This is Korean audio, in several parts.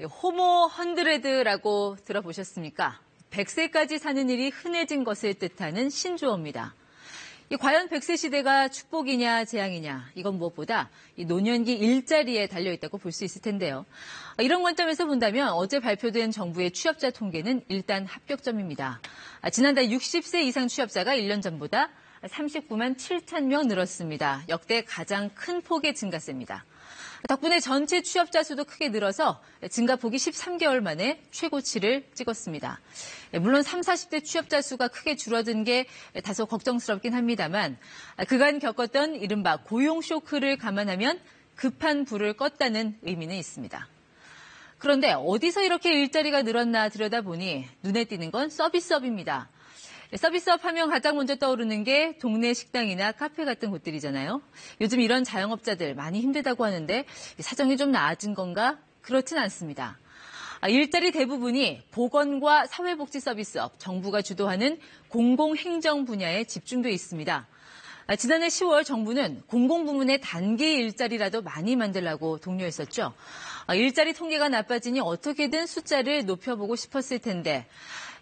호모 헌드레드라고 들어보셨습니까? 100세까지 사는 일이 흔해진 것을 뜻하는 신조어입니다. 과연 100세 시대가 축복이냐 재앙이냐, 이건 무엇보다 노년기 일자리에 달려있다고 볼 수 있을 텐데요. 이런 관점에서 본다면 어제 발표된 정부의 취업자 통계는 일단 합격점입니다. 지난달 60세 이상 취업자가 1년 전보다 39만 7천 명 늘었습니다. 역대 가장 큰 폭의 증가세입니다. 덕분에 전체 취업자 수도 크게 늘어서 증가폭이 13개월 만에 최고치를 찍었습니다. 물론 30, 40대 취업자 수가 크게 줄어든 게 다소 걱정스럽긴 합니다만 그간 겪었던 이른바 고용 쇼크를 감안하면 급한 불을 껐다는 의미는 있습니다. 그런데 어디서 이렇게 일자리가 늘었나 들여다보니 눈에 띄는 건 서비스업입니다. 서비스업 하면 가장 먼저 떠오르는 게 동네 식당이나 카페 같은 곳들이잖아요. 요즘 이런 자영업자들 많이 힘들다고 하는데 사정이 좀 나아진 건가? 그렇진 않습니다. 일자리 대부분이 보건과 사회복지 서비스업, 정부가 주도하는 공공행정 분야에 집중돼 있습니다. 지난해 10월 정부는 공공부문의 단기 일자리라도 많이 만들라고 독려했었죠. 일자리 통계가 나빠지니 어떻게든 숫자를 높여보고 싶었을 텐데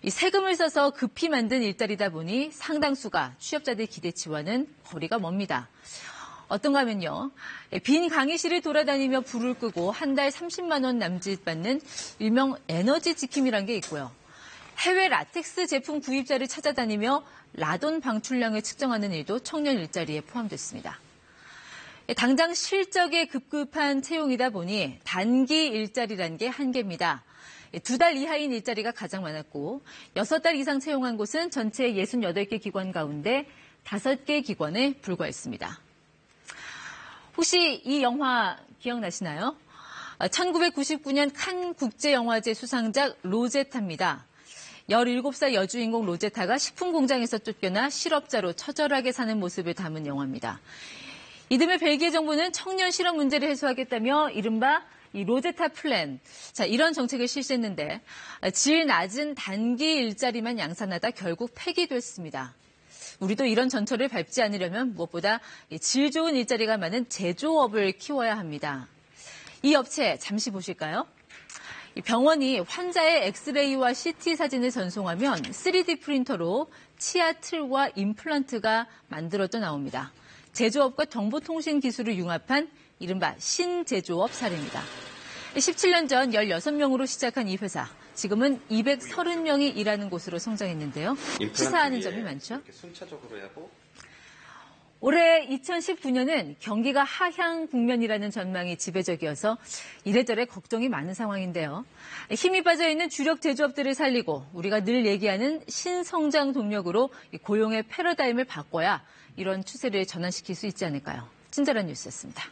이 세금을 써서 급히 만든 일자리다 보니 상당수가 취업자들 기대치와는 거리가 멉니다. 어떤가 하면요. 빈 강의실을 돌아다니며 불을 끄고 한 달 30만 원 남짓 받는 일명 에너지 지킴이란 게 있고요. 해외 라텍스 제품 구입자를 찾아다니며 라돈 방출량을 측정하는 일도 청년 일자리에 포함됐습니다. 당장 실적에 급급한 채용이다 보니 단기 일자리란 게 한계입니다. 2달 이하인 일자리가 가장 많았고 6달 이상 채용한 곳은 전체 68개 기관 가운데 5개 기관에 불과했습니다. 혹시 이 영화 기억나시나요? 1999년 칸 국제영화제 수상작 로제타입니다. 17살 여주인공 로제타가 식품 공장에서 쫓겨나 실업자로 처절하게 사는 모습을 담은 영화입니다. 이듬해 벨기에 정부는 청년 실업 문제를 해소하겠다며 이른바 이 로제타 플랜, 이런 정책을 실시했는데 질 낮은 단기 일자리만 양산하다 결국 폐기됐습니다. 우리도 이런 전철을 밟지 않으려면 무엇보다 질 좋은 일자리가 많은 제조업을 키워야 합니다. 이 업체 잠시 보실까요? 병원이 환자의 엑스레이와 CT 사진을 전송하면 3D 프린터로 치아 틀과 임플란트가 만들어져 나옵니다. 제조업과 정보통신 기술을 융합한 이른바 신제조업 사례입니다. 17년 전 16명으로 시작한 이 회사, 지금은 230명이 일하는 곳으로 성장했는데요. 시사하는 점이 많죠. 순차적으로 하고. 올해 2019년은 경기가 하향 국면이라는 전망이 지배적이어서 이래저래 걱정이 많은 상황인데요. 힘이 빠져있는 주력 제조업들을 살리고 우리가 늘 얘기하는 신성장 동력으로 고용의 패러다임을 바꿔야 이런 추세를 전환시킬 수 있지 않을까요? 친절한 뉴스였습니다.